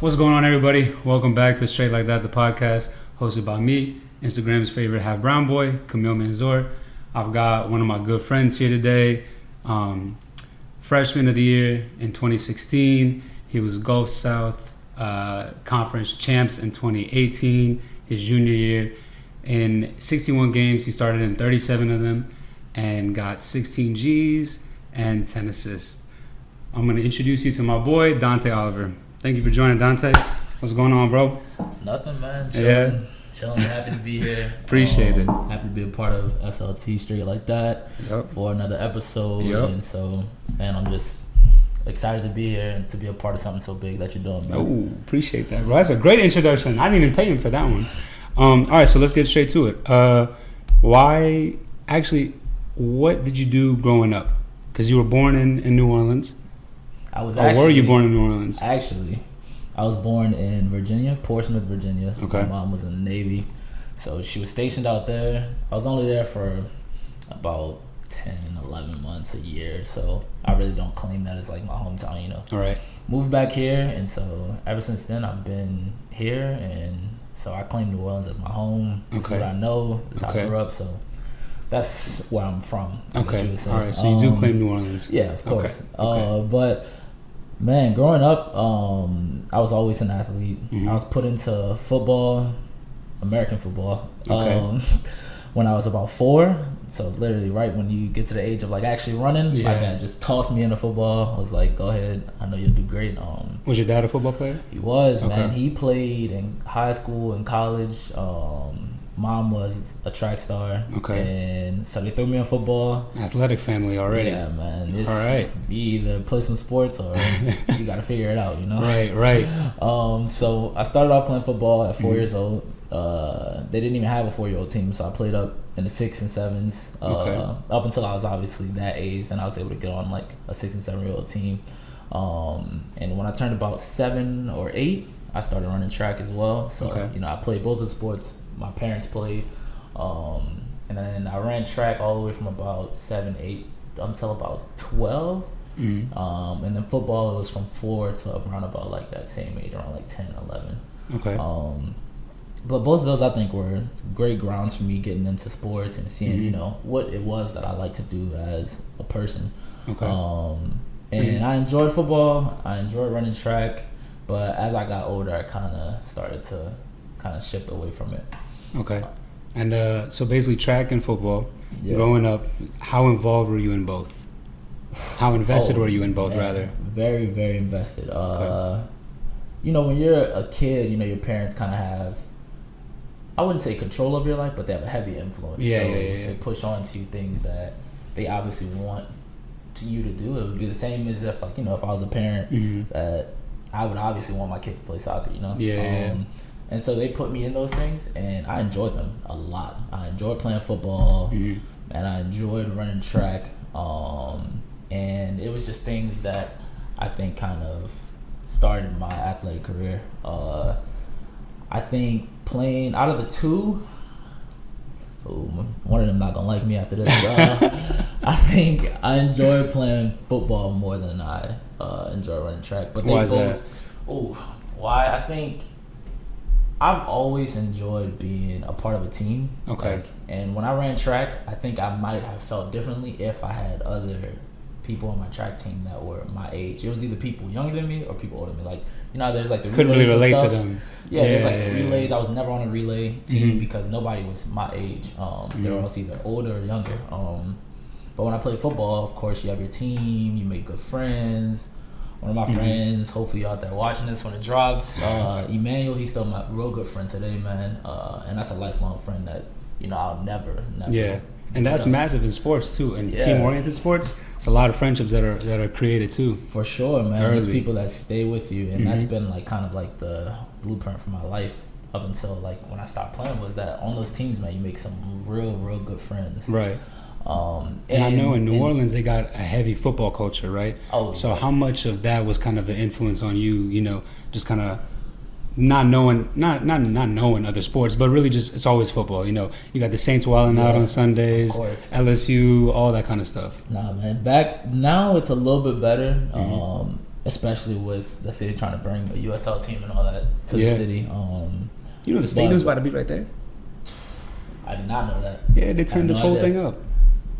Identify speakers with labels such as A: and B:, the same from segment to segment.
A: What's going on, everybody? Welcome back to Straight Like That, the podcast, hosted by me, Instagram's favorite half brown boy, Camille Manzor. I've got one of my good friends here today, freshman of the year in 2016. He was Gulf South Conference champs in 2018, his junior year. In 61 games, he started in 37 of them and got 16 Gs and 10 assists. I'm going to introduce you to my boy, Donté Oliver. Thank you for joining, Donté. What's going on, bro?
B: Nothing, man. Chilling. Happy to be here.
A: Appreciate it.
B: Happy to be a part of SLT Straight Like That for another episode. And so, man, I'm just excited to be here and to be a part of something so big that you're doing, man.
A: Oh, appreciate that, bro. That's a great introduction. I didn't even pay him for that one. All right, so let's get straight to it. What did you do growing up? Because you were born in New Orleans. Were you born in New Orleans?
B: Actually, I was born in Virginia, Portsmouth, Virginia.
A: Okay.
B: My mom was in the Navy, so she was stationed out there. I was only there for about 10, 11 months, a year, so I really don't claim that as like my hometown, you know.
A: All right.
B: Moved back here, and so ever since then I've been here, and so I claim New Orleans as my home. This is what I know. This is how I grew up, so that's where I'm from.
A: Okay. All right, so you do claim New Orleans.
B: Yeah, of course.
A: Okay.
B: But man, growing up, I was always an athlete.
A: Mm-hmm.
B: I was put into football, American football, when I was about 4. So literally right when you get to the age of like actually running, my dad just tossed me into football. I was like, go ahead, I know you'll do great.
A: Was your dad a football player?
B: He was, man. He played in high school and college. Mom was a track star. And so they threw me in football.
A: Athletic family already.
B: Yeah, man. It's
A: all right.
B: You either play some sports or you got to figure it out, you know?
A: Right.
B: So I started off playing football at 4 years old. They didn't even have a 4-year-old team, so I played up in the 6s and 7s up until I was obviously that age. Then I was able to get on like a 6 and 7-year-old team. And when I turned about 7 or 8, I started running track as well. So, you know, I played both of the sports. My parents played, and then I ran track all the way from about 7, 8 until about 12. And then football, it was from 4 to around about like that same age, around like 10, 11. But both of those I think were great grounds for me getting into sports and seeing, you know, what it was that I like to do as a person. And I enjoyed football. I enjoyed running track. But as I got older, I kind of started to shift away from it.
A: Okay. And so basically track and football, growing up, how involved were you in both? How invested were you in both, rather?
B: Very, very invested. You know, when you're a kid, you know, your parents kind of have, I wouldn't say control of your life, but they have a heavy influence. They push on to you things that they obviously want you to do. It would be the same as if, like, you know, if I was a parent that I would obviously want my kid to play soccer, you know? And so they put me in those things, and I enjoyed them a lot. I enjoyed playing football, and I enjoyed running track. And it was just things that I think kind of started my athletic career. I think playing out of the two, one of them not gonna like me after this. I think I enjoy playing football more than I enjoy running track. But they
A: why is
B: both. Why? I think I've always enjoyed being a part of a team. And when I ran track, I think I might have felt differently if I had other people on my track team that were my age. It was either people younger than me or people older than me. Like, you know, there's like the
A: couldn't
B: relays
A: really relate
B: and stuff.
A: to them.
B: There's like the relays. I was never on a relay team because nobody was my age. They were all either older or younger. But when I played football, of course, you have your team. You make good friends. One of my friends, hopefully you're out there watching this when it drops, Emmanuel, he's still my real good friend today, man. And that's a lifelong friend that, you know, I'll never.
A: And that's massive in sports too, and team-oriented sports. It's a lot of friendships that are created too.
B: For sure, man. There's people that stay with you, and that's been like kind of like the blueprint for my life up until like when I stopped playing. Was that on those teams, man, you make some real good friends.
A: Right. And I know in New Orleans they got a heavy football culture, right? So how much of that was kind of an influence on you? You know, just kind of not knowing other sports, but really just it's always football. You know, you got the Saints wilding out on Sundays, LSU, all that kind of stuff.
B: Nah, man. Back now it's a little bit better. especially with the city trying to bring a USL team and all that to the city.
A: You know the stadium's about to be right there.
B: I did not know that.
A: Yeah, they turned this whole thing up.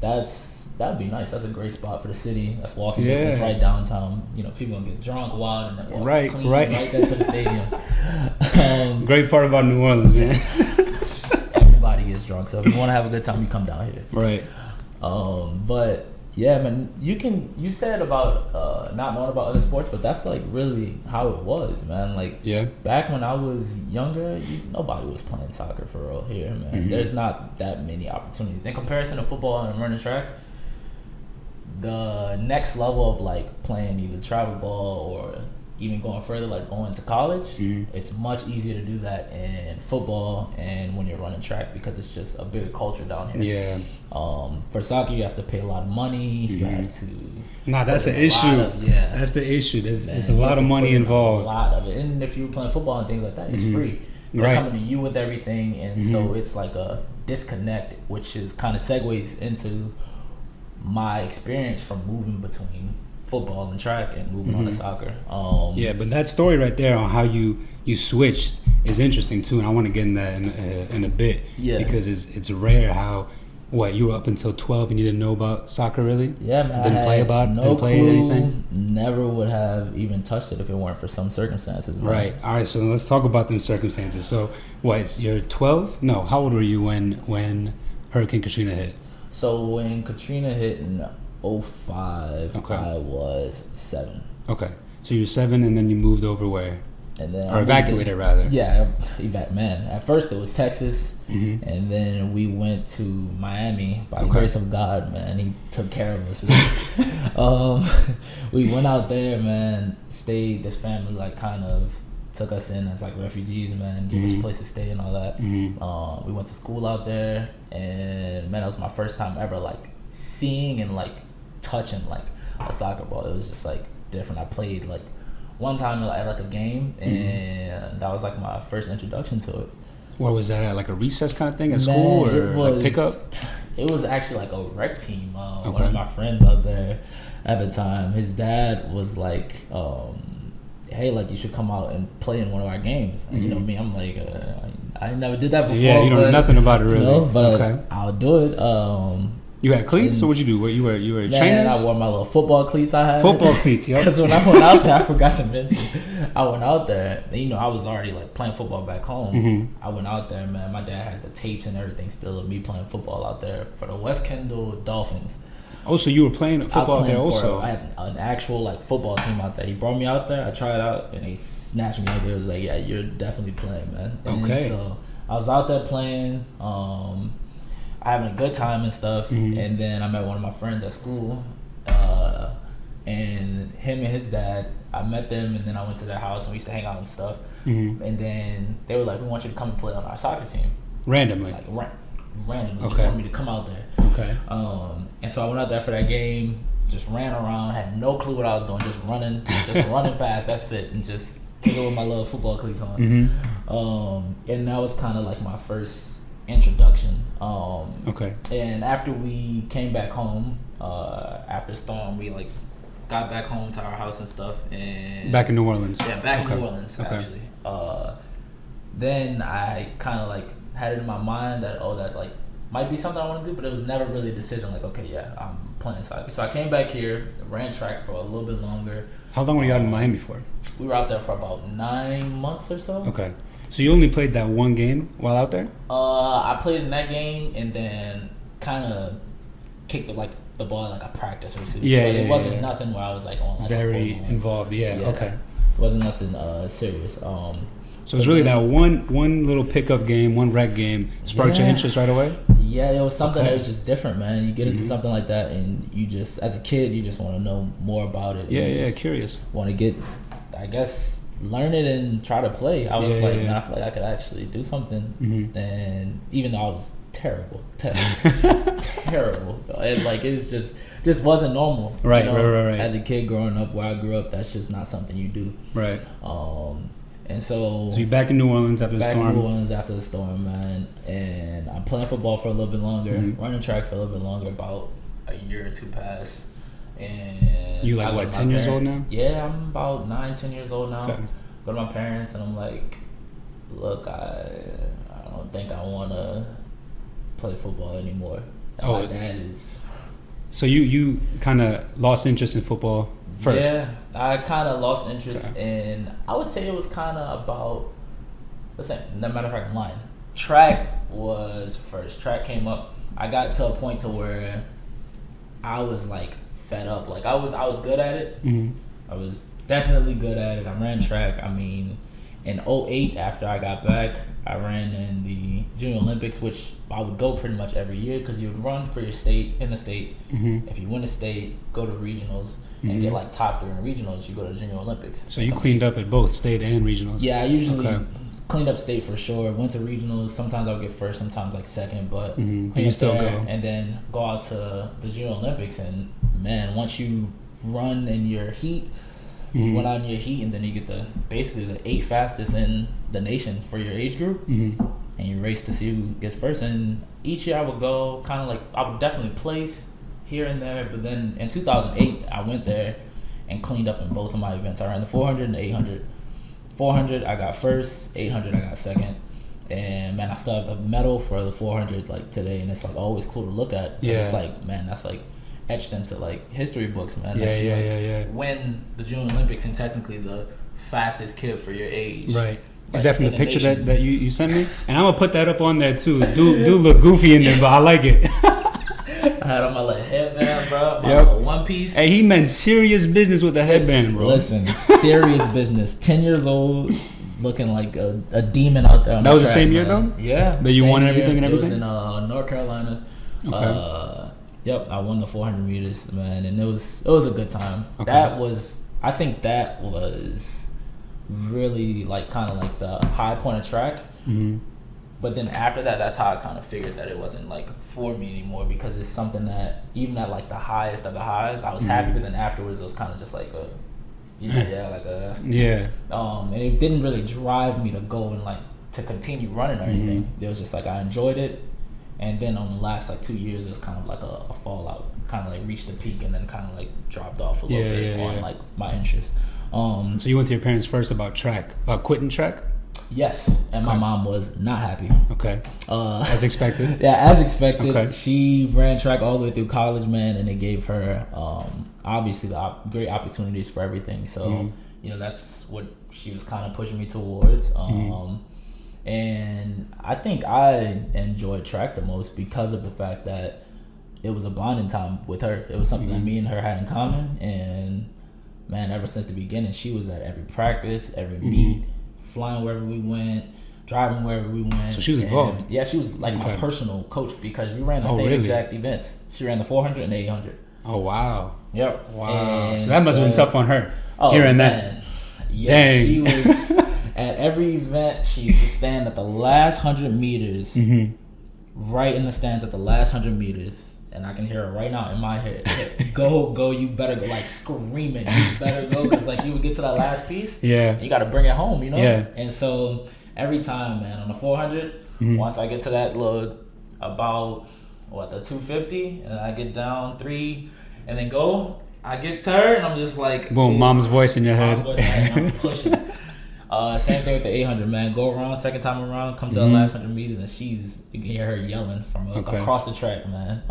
B: That'd be nice. That's a great spot for the city. That's walking distance right downtown. You know, people gonna get drunk, wild, and then walk clean right there to the stadium.
A: Great part about New Orleans, man.
B: Everybody gets drunk, so if you want to have a good time, you come down here.
A: Right.
B: But yeah, man, you said about not knowing about other sports, but that's like really how it was, man. Like back when I was younger, nobody was playing soccer for real here, man. Mm-hmm. There's not that many opportunities in comparison to football and running track. The next level of like playing either travel ball or even going further, like going to college, it's much easier to do that in football and when you're running track because it's just a bigger culture down here.
A: Yeah.
B: For soccer, you have to pay a lot of money. You have to.
A: Nah, that's the issue. That's the issue. There's a lot of money involved.
B: A lot of it, and if you were playing football and things like that, it's free. They're coming to you with everything, and so it's like a disconnect, which is kind of segues into my experience from moving between football and track and moving on to soccer.
A: But that story right there on how you switched is interesting too, and I want to get in that in a bit. Because it's rare how you were up until 12 and you didn't know about soccer really.
B: Man,
A: didn't play anything.
B: Never would have even touched it if it weren't for some circumstances. Man.
A: Right. All right. So let's talk about them circumstances. So you're 12? No. How old were you when Hurricane Katrina hit?
B: So when Katrina hit in 2005, I was 7.
A: Okay. So you were 7 and then you moved over where?
B: And then
A: evacuated rather.
B: Yeah, man. At first it was Texas, and then we went to Miami by the grace of God, man. He took care of us. We went out there, man. Stayed. This family like kind of took us in as like refugees, man. Gave us a place to stay and all that. We went to school out there, and man, that was my first time ever like seeing and like touching like a soccer ball. It was just like different. I played like one time at like a game, and that was like my first introduction to it.
A: Where was that at? Like a recess kind of thing at school, or like pickup?
B: It was actually like a rec team. One of my friends out there at the time, his dad was like, hey, like you should come out and play in one of our games. And you know me, I'm like, I never did that before.
A: Yeah, you know nothing about it really.
B: You know, but I'll do it.
A: You had cleats? Or what'd you do? You were trainers?
B: I wore my little football cleats I had.
A: Football cleats, yep.
B: Because when I went out there, I forgot to mention, I went out there, and, you know, I was already like playing football back home. I went out there, man. My dad has the tapes and everything still of me playing football out there for the West Kendall Dolphins.
A: Oh, so you were playing football out there also?
B: I had an actual like football team out there. He brought me out there. I tried out, and they snatched me out there. It was like, yeah, you're definitely playing, man. And so I was out there playing. Having a good time and stuff, and then I met one of my friends at school, and him and his dad, I met them, and then I went to their house, and we used to hang out and stuff, and then they were like, we want you to come and play on our soccer team.
A: Randomly?
B: Like, randomly, just wanted me to come out there.
A: Okay.
B: And so I went out there for that game, just ran around, had no clue what I was doing, just running fast, that's it, and just kicking with my little football cleats on. And that was kind of like my first introduction. And after we came back home, after the storm, we like got back home to our house and stuff. And
A: back in New Orleans.
B: Yeah, back in New Orleans actually. Then I kind of like had it in my mind that that like might be something I want to do, but it was never really a decision. Like, okay, yeah, I'm playing soccer. So I came back here, ran track for a little bit longer.
A: How long were you out in Miami for?
B: We were out there for about 9 months or so.
A: Okay. So you only played that one game while out there?
B: I played in that game and then kind of kicked the ball like a practice or two.
A: Yeah,
B: but it wasn't nothing where I was like on like
A: very involved. Yeah. Okay.
B: It wasn't nothing serious.
A: So it's really that one little pickup game, one rec game sparked your interest right away?
B: Yeah, it was something that was just different, man. You get into something like that, and you just, as a kid, you just want to know more about it.
A: Yeah, curious.
B: Want to get, I guess, learn it and try to play. I was man, I feel like I could actually do something. And even though I was terrible, and like it just wasn't normal.
A: Right,
B: you know?
A: right.
B: As a kid growing up where I grew up, that's just not something you do.
A: Right.
B: And so
A: you're back in New Orleans after the storm.
B: Back in New Orleans after the storm, man. And I'm playing football for a little bit longer, running track for a little bit longer, about a year or two past. And
A: you like what, 10 years old now?
B: Yeah, I'm about 9-10 years old now.
A: Okay.
B: Go to my parents and I'm like, look, I don't think I want to play football anymore. And my dad is.
A: So you kind of lost interest in football first?
B: Yeah, I kind of lost interest in. I would say it was kind of about. Listen, no matter if I'm lying. Track was first. Track came up. I got to a point to where I was like fed up. Like I was good at it.
A: Mm-hmm.
B: I was definitely good at it. I ran track. I mean, in 2008, after I got back, I ran in the Junior Olympics, which I would go pretty much every year because you would run for your state in the state.
A: Mm-hmm.
B: If you win a state, go to regionals and get like top 3 in regionals. You go to Junior Olympics.
A: So you cleaned up at both state and regionals?
B: Yeah, I usually cleaned up state for sure. Went to regionals. Sometimes I would get first, sometimes like second, but
A: you still go.
B: And then go out to the Junior Olympics. And man, once you run in your heat. You went out in your heat, and then you get basically the 8 fastest in the nation for your age group, and you race to see who gets first. And each year I would go, kind of like I would definitely place here and there. But then in 2008, I went there and cleaned up in both of my events. I ran the 400 and the 800. 400 I got first, 800 I got second, and man, I still have the medal for the 400 like today, and it's like always cool to look at. Yeah, it's like man, that's like etched into like history books, man.
A: Yeah.
B: Win the Junior Olympics and technically the fastest kid for your age.
A: Right. Is that from the picture that you sent me? And I'm gonna put that up on there too. Do look goofy in there, but I like it.
B: I had on my little headband, bro. My little one piece.
A: Hey, he meant serious business with the headband, bro.
B: Listen, serious business. 10 years old, looking like a demon out there.
A: That was the same year though?
B: Yeah.
A: That you won everything and everything?
B: It was in North Carolina. Okay. Yep, I won the 400 meters, man, and it was a good time. Okay. I think that was really like kind of like the high point of track. Mm-hmm. But then after that, that's how I kind of figured that it wasn't like for me anymore, because it's something that even at like the highest of the highs, I was happy, but then afterwards it was kind of just like and it didn't really drive me to go and like to continue running or anything. It was just like I enjoyed it. And then on the last like 2 years, it was kind of like a fallout, kind of like reached the peak and then kind of like dropped off a little bit on like my interest.
A: So you went to your parents first about quitting track?
B: Yes, and my mom was not happy.
A: Okay. As expected.
B: Yeah, as expected. Okay. She ran track all the way through college, man, and it gave her obviously the great opportunities for everything. So that's what she was kind of pushing me towards. And I think I enjoyed track the most because of the fact that it was a bonding time with her. It was something that me and her had in common. And, man, ever since the beginning, she was at every practice, every meet, flying wherever we went, driving wherever we went.
A: So she was involved?
B: Yeah, she was like my personal coach because we ran the same exact events. She ran the 400 and the 800.
A: Oh, wow.
B: Yep.
A: Wow. And so that must have been tough on her, hearing that.
B: Yeah, dang. She was... At every event, she used to stand at the last 100 meters, right in the stands at the last 100 meters. And I can hear her right now in my head. Go, you better go, like screaming. You better go, because like you would get to that last piece. Yeah. You got to bring it home, Yeah. And so every time, man, on the 400, once I get to that little, about, the 250, and I get down 3, and then go, I get to her, and I'm just like.
A: Boom, mom's voice in your head.
B: I'm pushing. Same thing with the 800, man. Go around, second time around, come to the last 100 meters, and you can hear her yelling from across the track, man.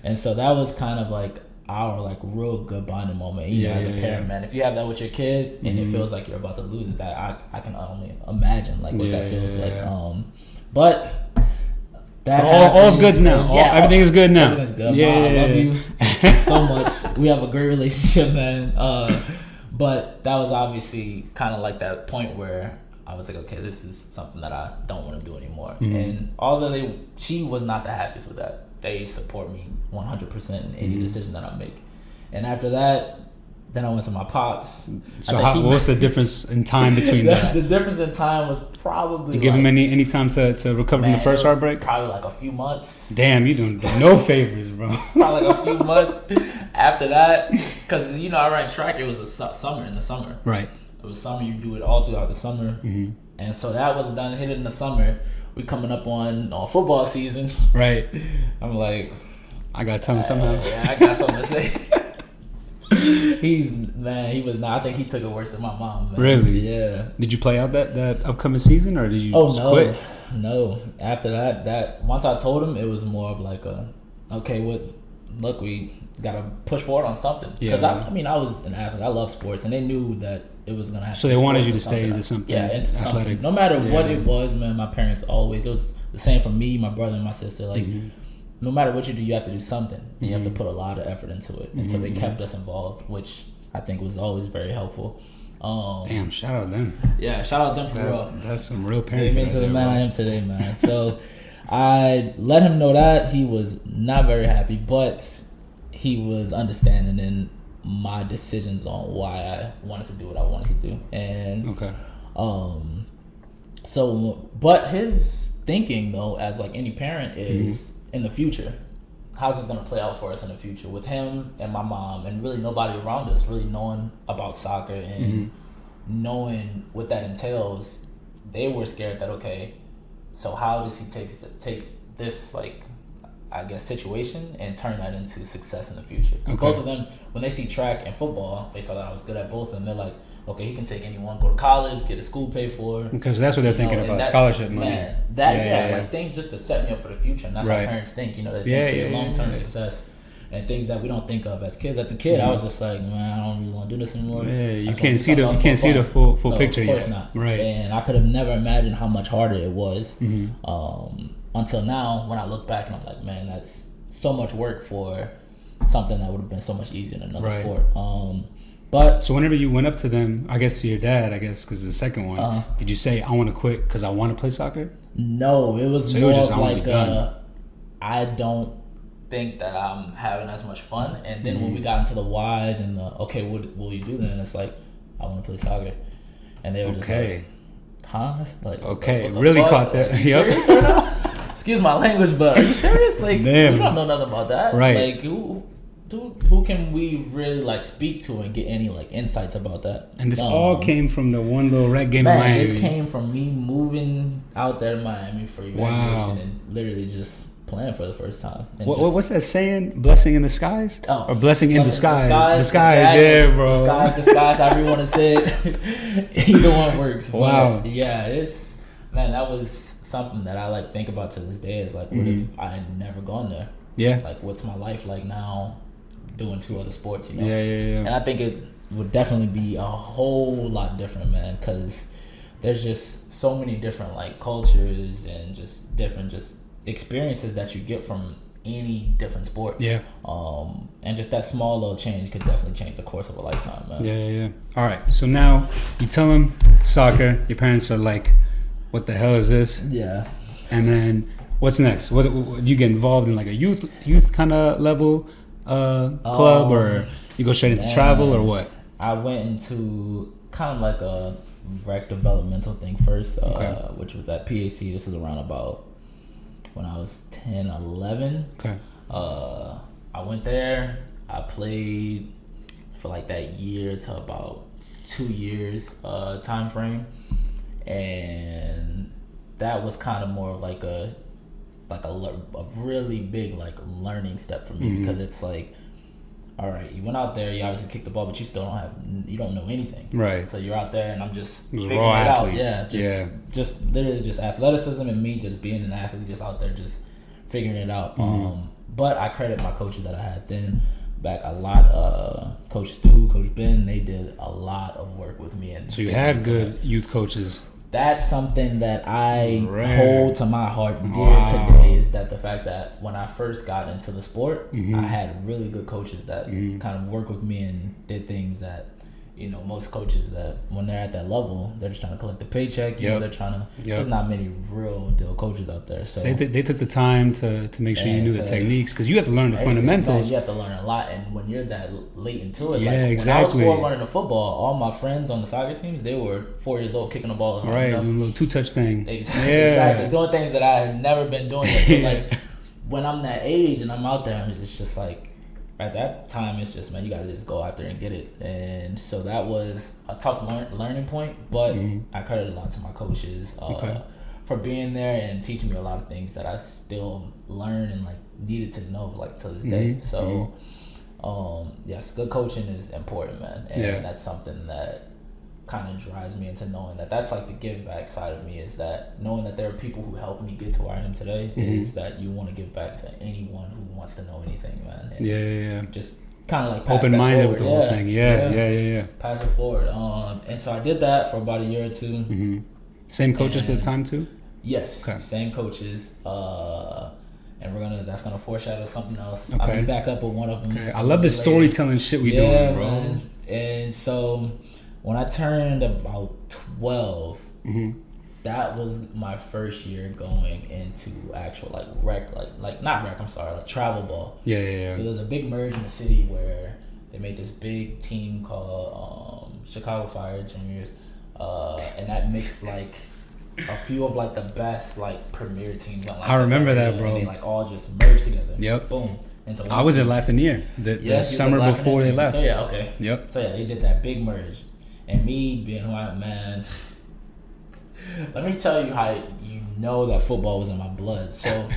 B: And so that was kind of like our like real good bonding moment. As a parent, man, if you have that with your kid and it feels like you're about to lose it, that I can only imagine like what that feels like. But that
A: all's good now. Everything is good now.
B: Everything's good. Mom, I love you so much. We have a great relationship, man. But that was obviously kind of like that point where I was like, okay, this is something that I don't want to do anymore. And although she was not the happiest with that, they support me 100% in any decision that I make. And after that, then I went to my pops.
A: So what was the difference in time between that?
B: The difference in time was probably.
A: You give him any time to recover from the first heartbreak?
B: Probably like a few months.
A: Damn, you doing no favors, bro.
B: Probably like a few months after that, because I ran track. It was a summer in the summer.
A: Right.
B: It was summer. You do it all throughout the summer, and so that was done. Hit it in the summer. We coming up on football season.
A: Right.
B: I'm like,
A: I gotta tell him somehow.
B: Yeah, I got something to say. He was not. I think he took it worse than my mom. Man.
A: Really?
B: Yeah.
A: Did you play out that upcoming season, or did you just quit?
B: No. After that once I told him, it was more of like look, we gotta push forward on something. Because I was an athlete. I love sports, and they knew that it was gonna happen.
A: So they wanted you to stay into something.
B: Yeah, into athletic. Something. No matter what it was, man. My parents always. It was the same for me, my brother, and my sister. Like. Mm-hmm. No matter what you do, you have to do something. And you have to put a lot of effort into it. And so they kept us involved, which I think was always very helpful.
A: Damn, shout out them.
B: Yeah, shout out them for real.
A: That's some real parenting.
B: Made me into the man I am today, man. So I let him know that. He was not very happy, but he was understanding in my decisions on why I wanted to do what I wanted to do. And but his thinking though, as like any parent, is in the future, how's this going to play out for us in the future with him and my mom and really nobody around us really knowing about soccer and knowing what that entails. They were scared that, okay, so how does he take this, like, I guess, situation and turn that into success in the future? Because both of them, when they see track and football, they saw that I was good at both of them. They're like, okay, he can take anyone, go to college, get his school paid for.
A: Because that's what they're thinking about, scholarship money.
B: Man, like things just to set me up for the future. And that's how parents think, they think for your long-term success. And things that we don't think of as kids. As a kid, I was just like, man, I don't really want to do this anymore.
A: Yeah, you can't see the full picture yet.
B: Of course not.
A: Right.
B: And I could have never imagined how much harder it was until now when I look back and I'm like, man, that's so much work for something that would have been so much easier in another sport. But
A: so whenever you went up to them, I guess to your dad, because the second one, did you say, I want to quit because I want to play soccer?
B: No, it was more of like, I don't think that I'm having as much fun. And then when we got into the whys and what will you do then? It's like, I want to play soccer. And they were just like, huh? Like,
A: really fuck? Caught that.
B: Like, you serious right now? Excuse my language, but are you serious? Like,
A: damn.
B: You don't know nothing about that.
A: Right.
B: Like, who can we really like speak to and get any like insights about that?
A: And this all came from the one little rec game in Miami.
B: This came from me moving out there to Miami for evaluation and literally just playing for the first time.
A: What's that saying? Blessing in disguise? Or blessing in disguise? Disguise,
B: exactly.
A: Yeah, bro.
B: Disguise, however you want to say it. Either one works.
A: Wow.
B: But yeah, that was something that I like think about to this day. Is like, what if I had never gone there?
A: Yeah.
B: Like, what's my life like now? Doing two other sports,
A: Yeah.
B: And I think it would definitely be a whole lot different, man, because there's just so many different like cultures and just different experiences that you get from any different sport.
A: Yeah.
B: And just that small little change could definitely change the course of a lifetime, man.
A: Yeah. All right. So now you tell them soccer. Your parents are like, "What the hell is this?"
B: Yeah.
A: And then what's next? What you get involved in, like a youth kind of level club, or you go straight into travel, or what?
B: I went into kind of like a rec developmental thing first, which was at PAC. This is around about when I was 10, 11.
A: Okay.
B: I went there. I played for like that year to about 2 years time frame, and that was kind of more of like a really big like learning step for me, because it's like, all right, you went out there, you obviously kicked the ball, but you don't know anything,
A: right?
B: So you're out there, and I'm just figuring it
A: athlete.
B: out, just literally just athleticism and me just being an athlete, just out there just figuring it out. But I credit my coaches that I had then back a lot. Coach Stu, Coach Ben, they did a lot of work with me, and
A: so you had good youth coaches.
B: That's something that I hold to my heart dear today, is that the fact that when I first got into the sport, I had really good coaches that kind of worked with me and did things that, most coaches that when they're at that level, they're just trying to collect the paycheck. They're trying to. There's not many real deal coaches out there. So
A: they took the time to make sure you knew the techniques, because you have to learn the fundamentals.
B: You have to learn a lot, and when you're that late into it,
A: exactly.
B: When I was 4 running the football, all my friends on the soccer teams, they were 4 years old kicking the ball around.
A: Right, doing a little 2-touch thing.
B: Exactly, doing things that I had never been doing. So like, when I'm that age and I'm out there, it's just like, at that time, it's just, man, you gotta just go after and get it. And so that was a tough learning point, but I credit a lot to my coaches for being there and teaching me a lot of things that I still learn and like needed to know like to this day. So Yes, good coaching is important, man, and that's something that kind of drives me into knowing that that's like the give back side of me, is that knowing that there are people who helped me get to where I am today, is that you want to give back to anyone who wants to know anything, man. And just kind of like pass
A: open minded with the whole thing.
B: Pass it forward. And so I did that for about a year or two.
A: Same coaches for the time too?
B: Yes, same coaches. And that's gonna foreshadow something else. I'll be back up with one of them.
A: Okay. I love the storytelling shit we doing, bro.
B: Man. And so when I turned about 12, that was my first year going into actual travel ball.
A: Yeah.
B: So there's a big merge in the city where they made this big team called Chicago Fire Juniors, and that mixed like a few of like the best like premier teams. On, like,
A: I remember that, bro.
B: And they like all just merged together.
A: Yep.
B: Boom. Into
A: I was at Lafayette the summer before they left.
B: So yeah, okay.
A: Yep.
B: So yeah, they did that big merge, and me being white, man. Let me tell you how you know that football was in my blood. So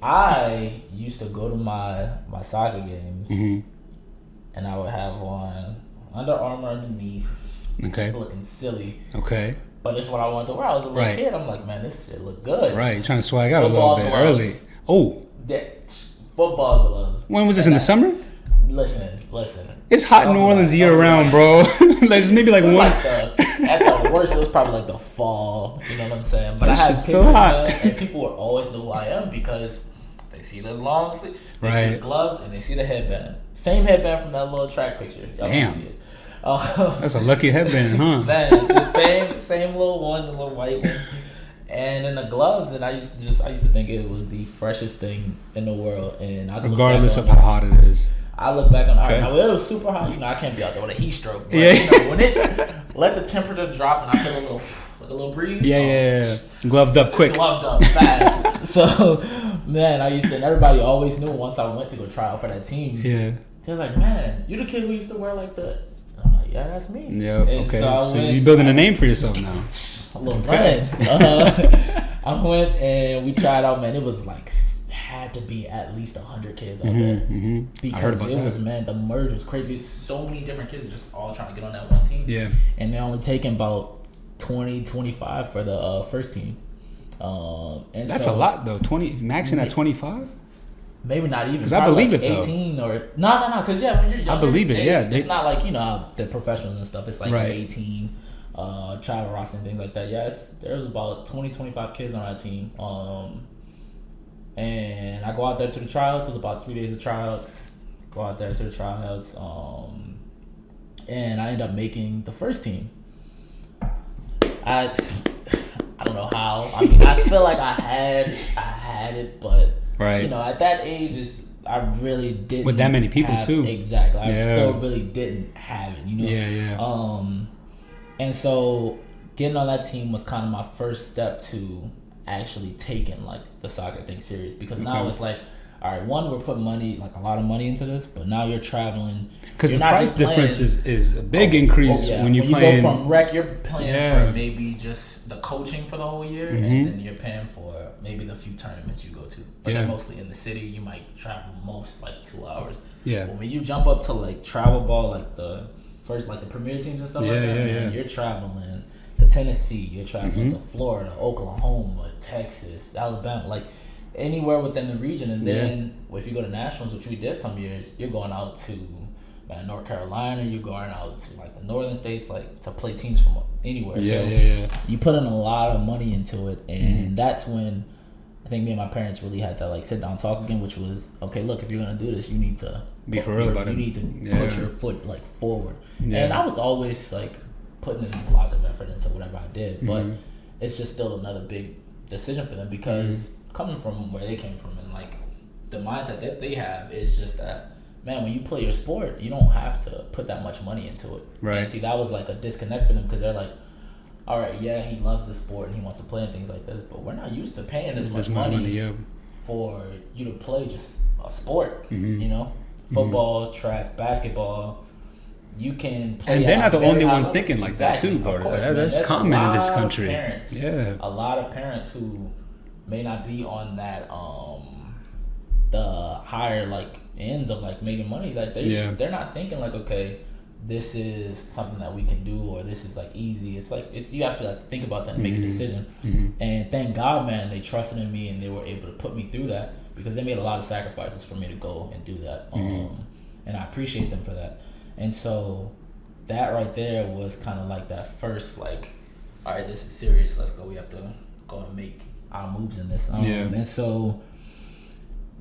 B: I used to go to my soccer games, and I would have on Under Armour underneath.
A: Okay.
B: Looking silly.
A: Okay.
B: But it's what I wanted to wear. I was a little kid. I'm like, man, this shit look good.
A: Right. You're trying to swag out football a little bit early. Oh.
B: Football gloves.
A: When was this, in the summer?
B: Listen.
A: It's hot in New Orleans year round, bro. Like maybe like one.
B: Like at the worst, it was probably like the fall. You know what I'm saying? But I had pictures,
A: hot.
B: and people would always know who I am because they see the long sleeve, they see the gloves, and they see the headband. Same headband from that little track picture. Y'all can see it.
A: That's a lucky headband, huh?
B: Man, the same little one, the little white one. And then the gloves, and I used to think it was the freshest thing in the world. And I
A: regardless of how hot it is,
B: I look back on it was super hot. You know, I can't be out there with a heat stroke. But, you know, when it let the temperature drop and I feel a little breeze.
A: Yeah. Gloved up quick.
B: Gloved up fast. So, man, and everybody always knew once I went to go try out for that team.
A: Yeah.
B: They're like, man, you the kid who used to wear like the. I'm like, yeah, that's me.
A: Yeah. Okay. So you're building a name for yourself now.
B: A little run. I went and we tried out, man. It was like had to be at least 100 kids out there because it was the merge was crazy. It's so many different kids just all trying to get on that one team.
A: Yeah,
B: and they're only taking about 20-25 for the first team. And
A: that's a lot though. 20 maxing at 25.
B: Maybe not even.
A: Because I believe
B: like
A: it
B: 18 though. Or no. Because when you're younger,
A: I believe it.
B: It's not like the professionals and stuff. It's like 18. Travel roster and things like that. Yes, there's about 20-25 kids on our team. And I go out there to the tryouts. It's about 3 days of tryouts. Go out there to the tryouts. And I end up making the first team. I don't know how. I mean, I feel like I had it, but you know, at that age, I really didn't.
A: With that many people too.
B: Exactly. I still really didn't have it. You know.
A: Yeah.
B: And so getting on that team was kind of my first step to actually taking like the soccer thing serious, because now it's like, all right, we're putting a lot of money into this, but now you're traveling.
A: Because the price difference is a big increase when you
B: go from rec, you're paying for maybe just the coaching for the whole year, and then you're paying for maybe the few tournaments you go to. But they're mostly in the city. You might travel most like 2 hours. Yeah. But when you jump up to like travel ball, like the first, like the premier teams and stuff man, you're traveling to Tennessee, you're traveling to Florida, Oklahoma, Texas, Alabama, like anywhere within the region. And then if you go to nationals, which we did some years, you're going out to North Carolina, you're going out to like the northern states, like to play teams from anywhere. You put in a lot of money into it, and that's when I think me and my parents really had to like sit down and talk again, which was, okay, look, if you're gonna do this, you need to
A: be for real about it.
B: You need to put your foot like forward. And I was always like putting in lots of effort into whatever I did, but it's just still another big decision for them, because coming from where they came from and like the mindset that they have is just that, man, when you play your sport, you don't have to put that much money into it. Right. And see, that was like a disconnect for them, because they're like, all right, he loves the sport and he wants to play and things like this, but we're not used to paying this much money for you to play just a sport, you know? Football, track, basketball, you can play.
A: And they're not the only ones thinking like that too, bro. That's common in this country.
B: A lot of parents who may not be on that the higher like ends of like making money. Like they're not thinking like, okay, this is something that we can do, or this is like easy. It's like you have to like think about that and make a decision. And thank God, man, they trusted in me and they were able to put me through that, because they made a lot of sacrifices for me to go and do that. And I appreciate them for that. And so that right there was kind of like that first, like, all right, this is serious. Let's go. We have to go and make our moves in this. And so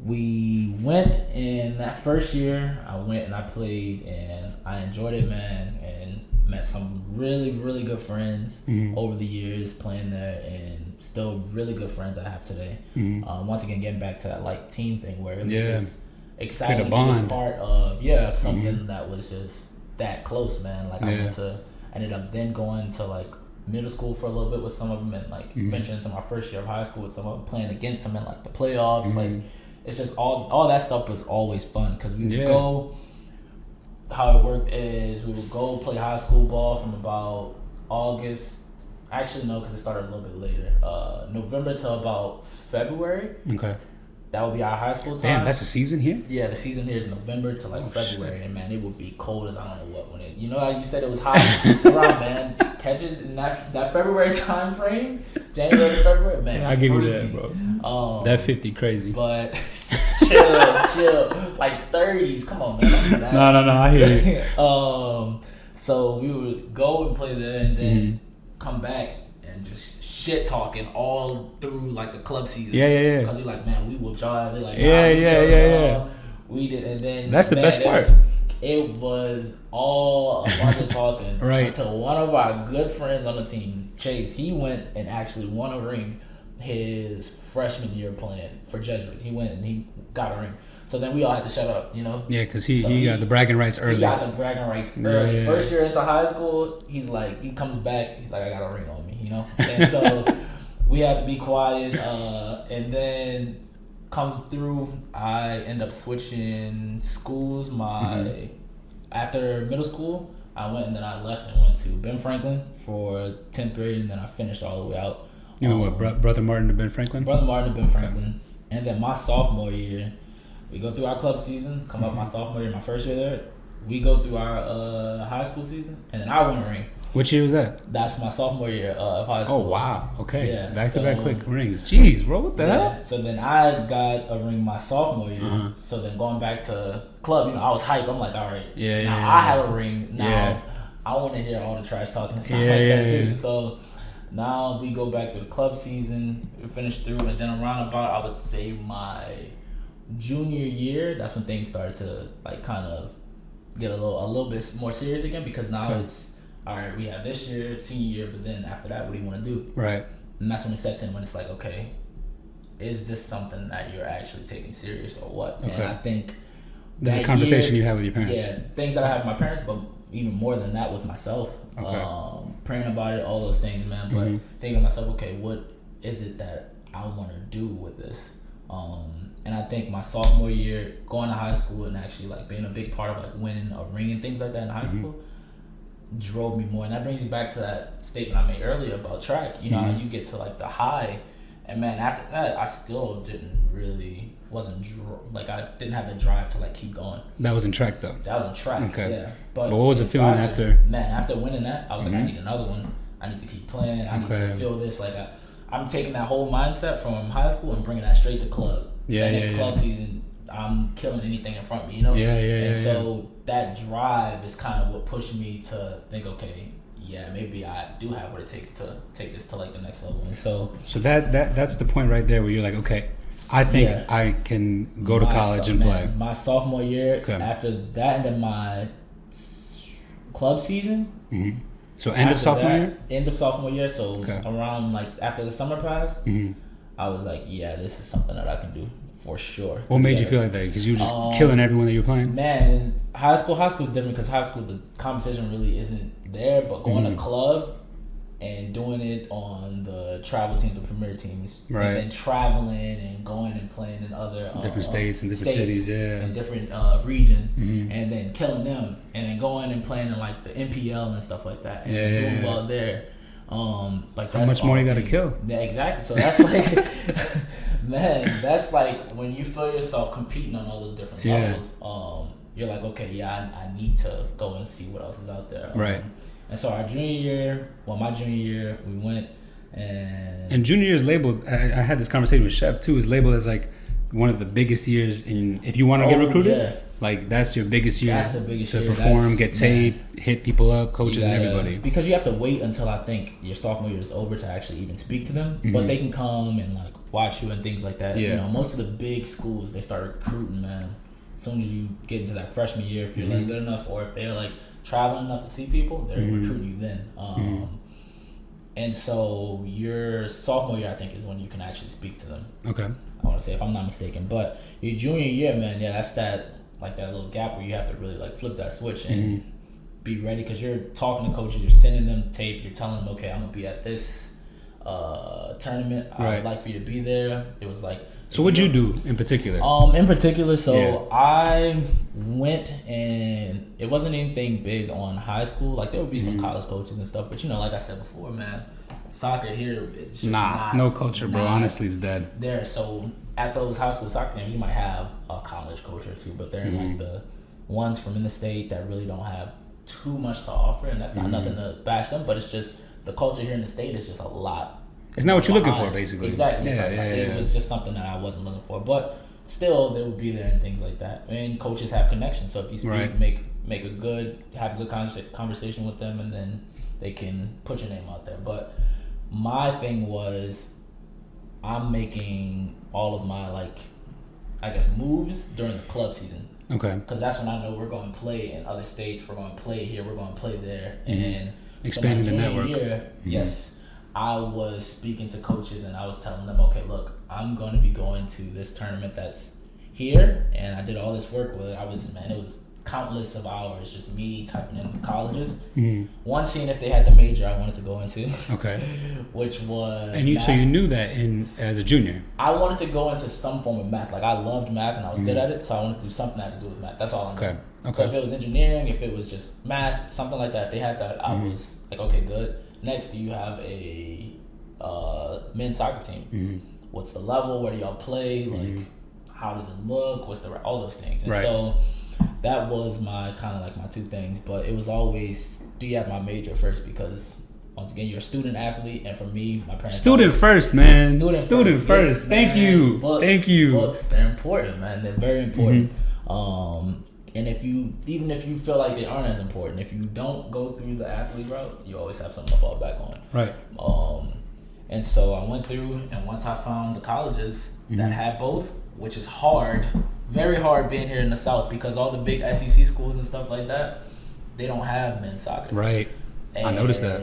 B: we went in that first year. I went and I played and I enjoyed it, man, and met some really, really good friends over the years playing there, and still really good friends I have today. Once again, getting back to that like team thing where it was just exciting to be a part of something that was just that close, man. Like I ended up then going to like middle school for a little bit with some of them, and like venturing into my first year of high school with some of them, playing against them in like the playoffs. Like it's just all that stuff was always fun, because we would go. How it worked is we would go play high school ball from about August. Actually, no, because it started a little bit later. November to about February. Okay. That would be our high school time.
A: Damn, that's the season here?
B: Yeah, the season here is November to like February. Shit. And man, it would be cold as I don't know what when it. You know how you said it was hot around, man. Catch it in that February time frame, January to February, man.
A: I give you that, bro. That 50 crazy.
B: But chill, like 30s. Come on, man.
A: No, I hear you.
B: So we would go and play there, and then come back and just shit talking all through like the club season. Yeah. Because you're like, man, we whooped y'all. They're like, yeah. We did, and then
A: that's the best part.
B: It was all a bunch of talking.
A: Right.
B: Until one of our good friends on the team, Chase, he went and actually won a ring his freshman year playing for Jesuit. He went and he got a ring. So then we all had to shut up, you know?
A: Yeah, because he got the bragging rights early.
B: He got the bragging rights early. Yeah. First year into high school, he's like, he comes back, he's like, I got a ring on me, you know? And so we had to be quiet. And then comes through, I end up switching schools. After middle school, I went and then I left and went to Ben Franklin for 10th grade, and then I finished all the way out.
A: You know what, Brother Martin to Ben Franklin?
B: Brother Martin to Ben Franklin. And then my sophomore year, we go through our club season, come up my sophomore year, my first year there. We go through our high school season, and then I win a ring.
A: Which year was that?
B: That's my sophomore year of high school.
A: Oh, wow. Okay. Yeah. Back-to-back quick rings. Jeez, bro. What the hell?
B: So then I got a ring my sophomore year. So then going back to club, you know, I was hyped. I'm like, all right. I have a ring. Now I want to hear all the trash talking and stuff that too. So now we go back to the club season. We finish through. And then around about, I would say, my junior year, that's when things started to like kind of get a little bit more serious again, because now it's, all right, we have this year, senior year, but then after that, what do you want to do? Right. And that's when it sets in, when it's like, okay, is this something that you're actually taking serious or what? Okay. And I think
A: this is a conversation you have with your parents.
B: Yeah, things that I have with my parents, but even more than that with myself. Okay. Praying about it, all those things, man. But thinking to myself, okay, what is it that I want to do with this? And I think my sophomore year, going to high school and actually like being a big part of like winning a ring and things like that in high school, drove me more. And that brings me back to that statement I made earlier about track. You know, how you get to like the high, and man, after that, I still I didn't have the drive to like keep going.
A: That was in track though.
B: That was in track. Okay. Yeah.
A: But what was the feeling after?
B: Man, after winning that, I was like, I need another one. I need to keep playing. I need to feel this. Like I'm taking that whole mindset from high school and bringing that straight to club. Next club season, I'm killing anything in front of me, you know? And so that drive is kind of what pushed me to think, okay, maybe I do have what it takes to take this to like the next level. And so
A: that's the point right there where you're like, okay, I think I can go to college and play.
B: My sophomore year, after that, and then my club season.
A: So end of sophomore year?
B: End of sophomore year. So around like after the summer passed, I was like, this is something that I can do for sure.
A: What made you feel like that? Because you were just killing everyone that you were playing?
B: Man, in high school is different, because high school, the competition really isn't there. But going to club and doing it on the travel teams, the premier teams, and then traveling and going and playing in other
A: different states and different cities,
B: and different regions, and then killing them, and then going and playing in like the NPL and stuff like that, and doing well there. Like
A: how much more you got to kill?
B: Yeah, exactly. So that's like Man, that's like when you feel yourself competing on all those different levels. You're like, okay, yeah, I need to go and see what else is out there.
A: Right.
B: And so my junior year, we went
A: and junior year is labeled. I had this conversation with Chef too. Is labeled as like one of the biggest years in if you want to get recruited. Yeah. Like that's your biggest year. That's the biggest to year. Perform, get tape, hit people up, coaches, and everybody.
B: Because you have to wait until I think your sophomore year is over to actually even speak to them. Mm-hmm. But they can come and like watch you and things like that. Yeah. You know, most of the big schools they start recruiting, man. As soon as you get into that freshman year, if you're like good enough, or if they're like traveling enough to see people, they're recruiting you then. And so your sophomore year, I think, is when you can actually speak to them.
A: Okay.
B: I want to say, if I'm not mistaken, but your junior year, man, yeah, that's that little gap where you have to really like flip that switch and be ready, because you're talking to coaches, you're sending them the tape, you're telling them, okay, I'm gonna be at this tournament.
A: Right.
B: I'd like for you to be there. It was like.
A: So what'd you do in particular?
B: I went, and it wasn't anything big on high school. Like there would be some college coaches and stuff, but you know, like I said before, man, soccer here, it's just
A: no culture, bro. Honestly, it's dead.
B: There, so at those high school soccer games, you might have a college coach or two, but they're like the ones from in the state that really don't have too much to offer, and that's not nothing to bash them, but it's just the culture here in the state is just a lot.
A: It's not what you're looking for, basically.
B: Exactly. It was just something that I wasn't looking for, but still, they would be there and things like that. And coaches have connections, so if you speak, have a good conversation with them, and then they can put your name out there. But my thing was, I'm making all of my moves during the club season.
A: Okay.
B: Because that's when I know we're going to play in other states, we're going to play here, we're going to play there, and
A: expanding the network.
B: Yes. I was speaking to coaches and I was telling them, okay, look, I'm going to be going to this tournament that's here, and I did all this work with it. It was countless of hours, just me typing in colleges. One, seeing if they had the major I wanted to go into. Okay. Which was
A: so you knew that as a junior?
B: I wanted to go into some form of math. Like I loved math and I was good at it, so I wanted to do something that had to do with math. That's all I knew. Okay. So if it was engineering, if it was just math, something like that, if they had that, I was like, okay, good. Next, do you have a men's soccer team? What's the level? Where do y'all play? Like, how does it look? All those things? And so that was my kind of like my two things. But it was always, do you have my major first? Because once again, you're a student athlete, and for me, my parents.
A: Student first, man. Student first. Thank you.
B: Thank you. Books, they're important, man. They're very important. And even if you feel like they aren't as important, if you don't go through the athlete route, you always have something to fall back on.
A: Right.
B: And so I went through, and once I found the colleges that had both, which is hard, very hard being here in the South, because all the big SEC schools and stuff like that, they don't have men's soccer.
A: Right. And I noticed that.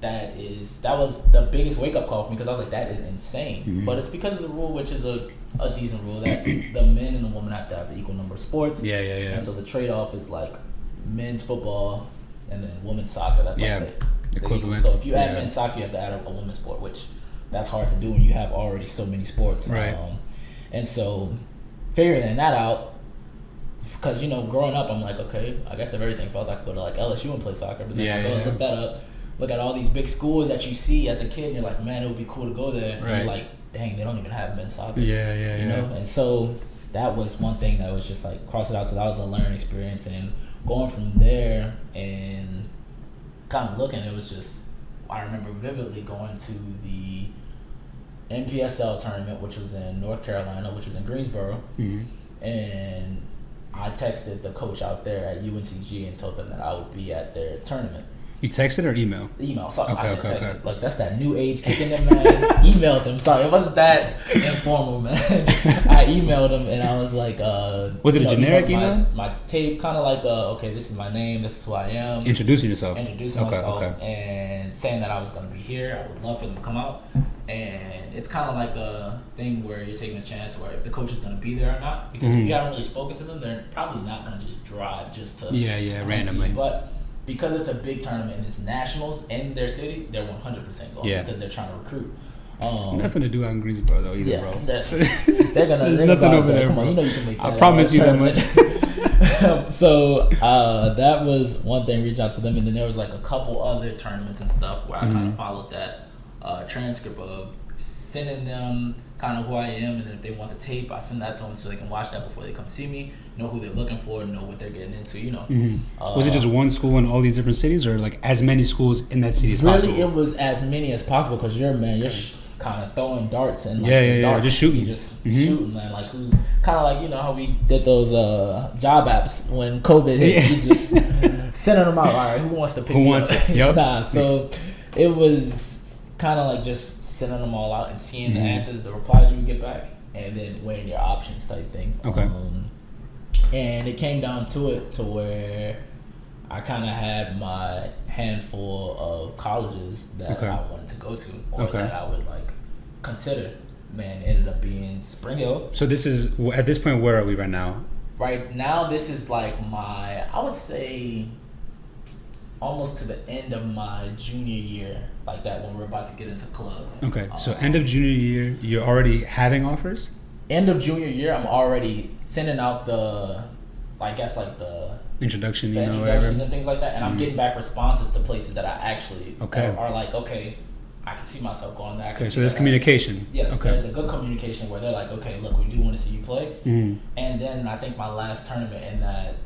B: That was the biggest wake up call for me, because I was like, that is insane. But it's because of the rule, which is a decent rule, that the men and the women have to have an equal number of sports.
A: Yeah.
B: And so the trade off is like men's football and then women's soccer. That's like the equivalent. So if you add men's soccer, you have to add a women's sport, which that's hard to do when you have already so many sports.
A: Right.
B: And so figuring that out, because growing up, I'm like, okay, I guess if everything fails, I could go to like LSU and play soccer. But then I go and look that up. Look at all these big schools that you see as a kid, and you're like, man, it would be cool to go there. And you're like, dang, they don't even have men's soccer.
A: Yeah.
B: And so that was one thing that was just like cross it out. So that was a learning experience, and going from there and kind of looking, it was just, I remember vividly going to the NPSL tournament, which was in North Carolina, which was in Greensboro, and I texted the coach out there at UNCG and told them that I would be at their tournament.
A: You texted or email?
B: Email. Sorry, I said texted. Okay. Like, that's that new age kicking in, man. Emailed them. Sorry, it wasn't that informal, man. I emailed them, and I was like,
A: was it a generic email?
B: My tape, kind of like, okay, this is my name, this is who I am.
A: Introducing yourself.
B: And saying that I was going to be here. I would love for them to come out. And it's kind of like a thing where you're taking a chance where if the coach is going to be there or not. Because if you haven't really spoken to them, they're probably not going to just drive just to...
A: Yeah, randomly.
B: But... because it's a big tournament and it's nationals in their city, they're 100% going because they're trying to recruit.
A: Nothing to do out in Greensboro though either, bro.
B: They're gonna.
A: There's nothing over there, bro.
B: You know you can make that.
A: I promise you that much.
B: So that was one thing. Reach out to them, and then there was like a couple other tournaments and stuff where I kind of followed that transcript of sending them kind of who I am, and then if they want the tape, I send that to them so they can watch that before they come see me, know who they're looking for, know what they're getting into, you know.
A: Was it just one school in all these different cities, or like as many schools in that city as possible?
B: Really, it was as many as possible because you're kind of throwing darts and like
A: just shooting,
B: shooting, man. Like who, kind of like, you know how we did those job apps when COVID hit, you just sending them out. All right, who wants to pick? Who wants it? Yep. So it was kind of like just sending them all out and seeing the answers, the replies you would get back, and then weighing your options type thing.
A: Okay.
B: And it came down to it to where I kind of had my handful of colleges that I wanted to go to, or that I would like consider. Man, it ended up being Spring Hill.
A: So this is, at this point, where are we right now?
B: Right now, this is like my, I would say, almost to the end of my junior year, like that when we're about to get into club.
A: Okay, so end of junior year, you're already having offers?
B: End of junior year, I'm already sending out the, I guess like the
A: introductions
B: and things like that, and I'm getting back responses to places that I actually are like, okay, I can see myself going there.
A: Okay, so there's communication.
B: Yes, there's a good communication where they're like, okay, look, we do want to see you play. And then I think my last tournament in that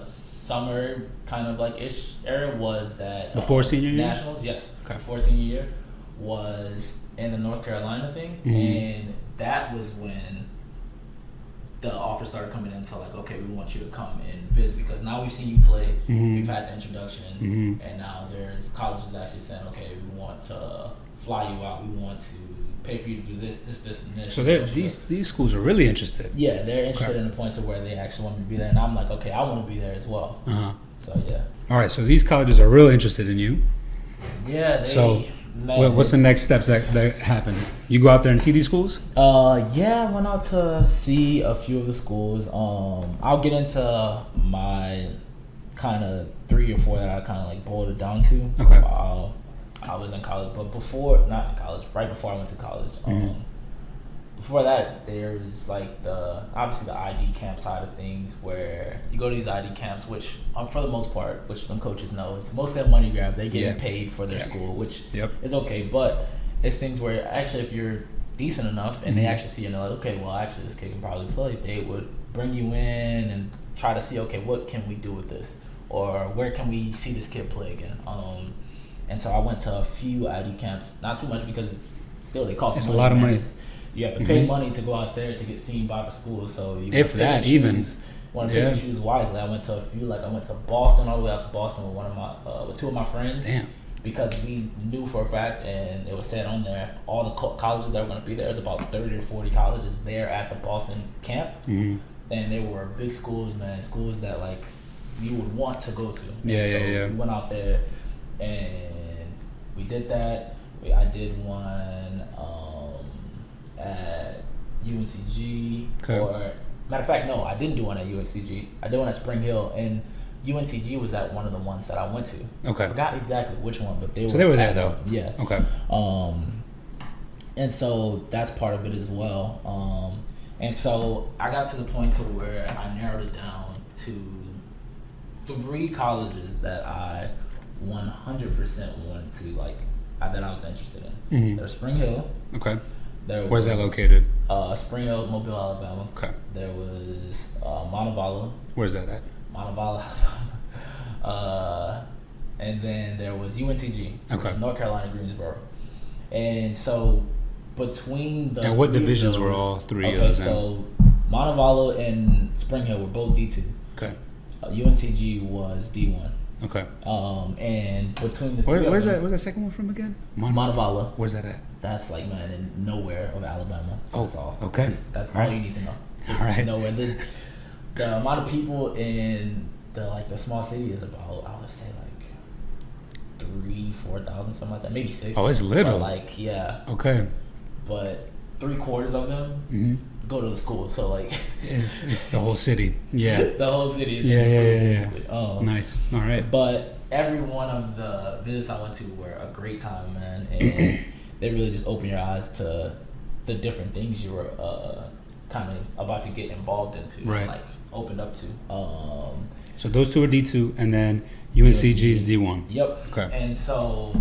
B: summer kind of like ish era was that
A: before senior year
B: nationals. Yes, before senior year was in the North Carolina thing, and that was when the offers started coming in to like, okay, we want you to come and visit because now we've seen you play, we've had the introduction, and now there's colleges actually saying, okay, we want to fly you out, we want to pay for you to do this, and this.
A: So these schools are really interested.
B: Yeah, they're interested in the point to where they actually want me to be there, and I'm like, okay, I want to be there as well. So yeah.
A: All right, so these colleges are really interested in you.
B: Yeah.
A: What's the next steps that happen? You go out there and see these schools?
B: Yeah, I went out to see a few of the schools. I'll get into my kind of 3 or 4 that I kind of like boiled it down to.
A: Okay.
B: I was in college, but right before I went to college. Before that, there's like obviously the ID camp side of things where you go to these ID camps, which for the most part, which some coaches know, it's mostly a money grab. They're getting paid for their school, which is okay. But it's things where actually if you're decent enough and they actually see you and they're like, okay, well actually this kid can probably play, they would bring you in and try to see, okay, what can we do with this? Or where can we see this kid play again? And so I went to a few ID camps, not too much because still they cost
A: a lot of money.
B: You have to pay money to go out there to get seen by the school. So you
A: if that even
B: want to pick and choose wisely. I went to a few, like I went to Boston, all the way out to Boston with with 2 of my friends.
A: Damn.
B: Because we knew for a fact, and it was said on there, all the colleges that were going to be there. There's about 30 or 40 colleges there at the Boston camp, and they were big schools, man. Schools that like you would want to go to.
A: Yeah.
B: We went out there, and we did that. I did one at UNCG, or matter of fact, no, I didn't do one at UNCG. I did one at Spring Hill, and UNCG was at one of the ones that I went to.
A: Okay.
B: I forgot exactly which one, but they
A: were there though.
B: Yeah.
A: Okay.
B: And so that's part of it as well. And so I got to the point to where I narrowed it down to 3 colleges that I 100% wanted to that I was interested in. There's Spring Hill.
A: Okay. Where's that located?
B: Spring Hill, Mobile, Alabama.
A: Okay.
B: There was Montevallo.
A: Where's that at?
B: Montevallo, Alabama. And then there was UNCG, which is North Carolina, Greensboro. And so between the
A: and what divisions were all 3 of them?
B: Okay, so Montevallo and Spring Hill were both D2.
A: Okay.
B: UNCG was D1.
A: Okay.
B: And between the
A: where's that second one from again?
B: Montevallo.
A: Where's that at?
B: That's like, man, in nowhere of Alabama. That's all.
A: Okay.
B: That's all you need to know. It's
A: all right.
B: Nowhere. The amount of people in the small city is about, I would say 3,000-4,000, something like that, maybe 6.
A: Oh, it's little.
B: But
A: Okay.
B: But 3/4 of them go to the school, so
A: it's the whole city. Yeah.
B: The whole city is in the school, basically.
A: Nice. All right.
B: But every one of the visits I went to were a great time, man, and they really just open your eyes to the different things you were kind of about to get involved into,
A: right?
B: Opened up to.
A: So those 2 are D2, and then UNCG is D1.
B: Yep.
A: Okay.
B: And so.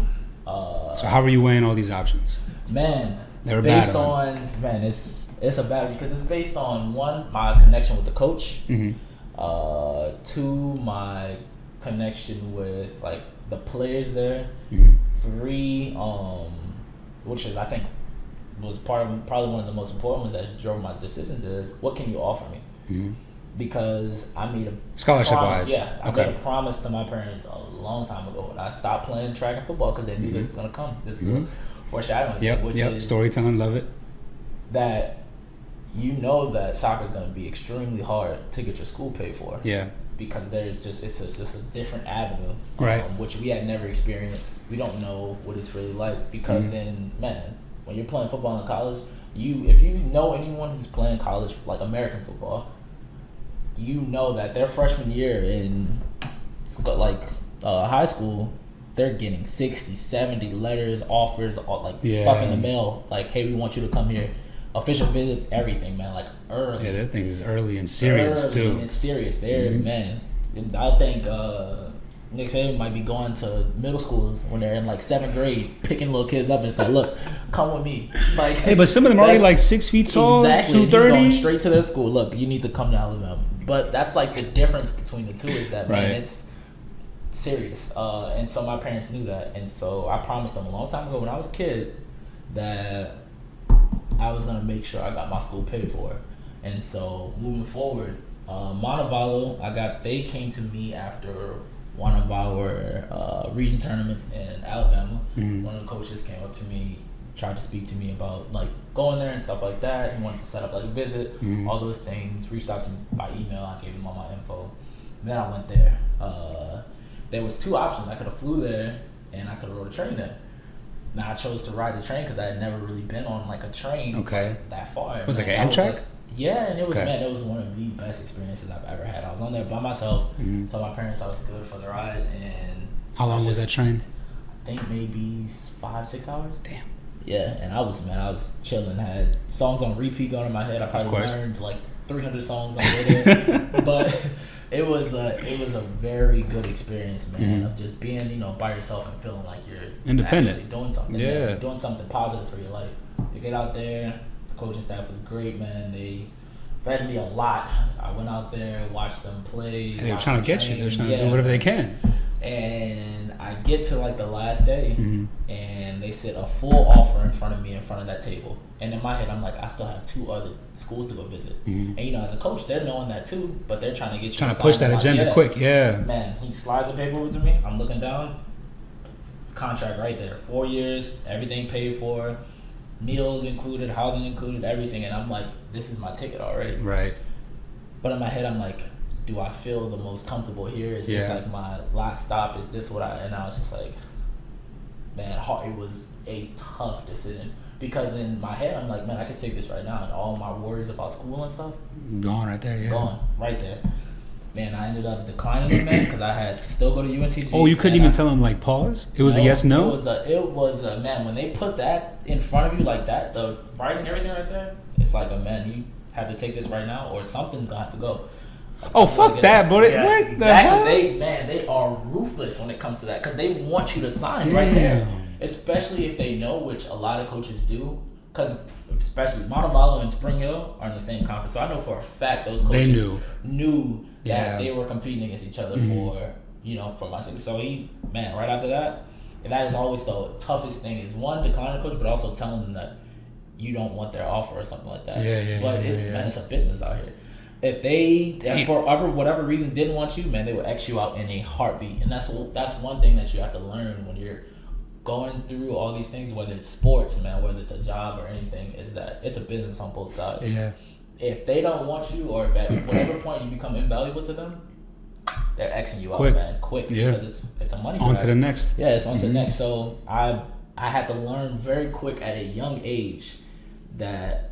A: So how were you weighing all these options?
B: Man,
A: They were
B: based
A: battling.
B: on, man, it's a battle because it's based on, one, my connection with the coach, two, my connection with like the players there, three, which is I think was probably one of the most important ones that drove my decisions, is what can you offer me? Because I made a
A: scholarship
B: promise,
A: wise.
B: I made a promise to my parents a long time ago when I stopped playing track and football because they knew this was gonna come. This is a foreshadowing thing, which is
A: storytelling, love it.
B: that you know that soccer is gonna be extremely hard to get your school paid for.
A: Yeah.
B: Because it's just a different avenue,
A: right?
B: Which we had never experienced. We don't know what it's really like because when you're playing football in college, if you know anyone who's playing college like American football, you know that their freshman year in like high school, they're getting 60, 70 letters, offers, stuff in the mail. Like, hey, we want you to come here. Official visits, everything, man. Like early.
A: Yeah, that thing is early and serious too.
B: And it's serious. There, man. I think Nick Saban might be going to middle schools when they're in like 7th grade, picking little kids up and say, "Look, come with me." Like,
A: hey, but some of them are already like 6 feet tall,
B: exactly.
A: 230.
B: Going straight to their school. Look, you need to come to Alabama. But that's like the difference between the two is that man, it's serious. And so my parents knew that, and so I promised them a long time ago when I was a kid that I was gonna make sure I got my school paid for. And so moving forward, Montevallo, they came to me after one of our region tournaments in Alabama. One of the coaches came up to me, tried to speak to me about like going there and stuff like that. He wanted to set up like a visit, all those things. Reached out to me by email. I gave him all my info. Then I went there. There was 2 options. I could have flew there and I could have rode a train there. Now I chose to ride the train because I had never really been on like a train like, that far.
A: It was like an Amtrak?
B: Yeah, and it was it was one of the best experiences I've ever had. I was on there by myself, told my parents I was good for the ride, and
A: how long was that train?
B: I think maybe 5-6 hours.
A: Damn.
B: Yeah, and I was chilling, had songs on repeat going in my head. I probably learned like 300 songs on there. But it was a very good experience, man, of just being, by yourself and feeling like you're
A: independent,
B: actually doing something. Yeah, doing something positive for your life. You get out there, the coaching staff was great, man. They fed me a lot. I went out there, watched them play.
A: And they were trying to get you. They were trying to do whatever they can.
B: And I get to like the last day, and they sit a full offer in front of me in front of that table. And in my head, I'm like, I still have 2 other schools to go visit. And as a coach, they're knowing that too, but they're trying to get you
A: trying to push that agenda quick. Yeah,
B: man. He slides the paper over to me. I'm looking down. Contract right there, 4 years, everything paid for, meals included, housing included, everything. And I'm like, this is my ticket already.
A: Right.
B: But in my head, I'm like, do I feel the most comfortable here? Is this like my last stop? Is this what and I was just like, man, it was a tough decision because in my head, I'm like, man, I could take this right now and all my worries about school and stuff.
A: Gone right there,
B: Gone right there. Man, I ended up declining it, man, because I had to still go to UNCG.
A: Oh, you couldn't even tell them like pause? It was a yes, no?
B: It was a man, when they put that in front of you like that, the writing, everything right there, it's like, man, you have to take this right now or something's going to have to go.
A: Oh, fuck that, but what the hell?
B: They are ruthless when it comes to that because they want you to sign right there, especially if they know, which a lot of coaches do, because especially Montevallo and Spring Hill are in the same conference, so I know for a fact those coaches knew that they were competing against each other for my city. So right after that, and that is always the toughest thing is one, declining the coach, but also telling them that you don't want their offer or something like that. It's a business out here. If they, for whatever reason, didn't want you, man, they would X you out in a heartbeat. And that's one thing that you have to learn when you're going through all these things, whether it's sports, man, whether it's a job or anything, is that it's a business on both sides. Yeah. If they don't want you, or if at whatever point you become invaluable to them, they're Xing you out, man, quick. Yeah. Because it's a money grab.
A: On to the next.
B: Yeah, it's on to the next. So I had to learn very quick at a young age that,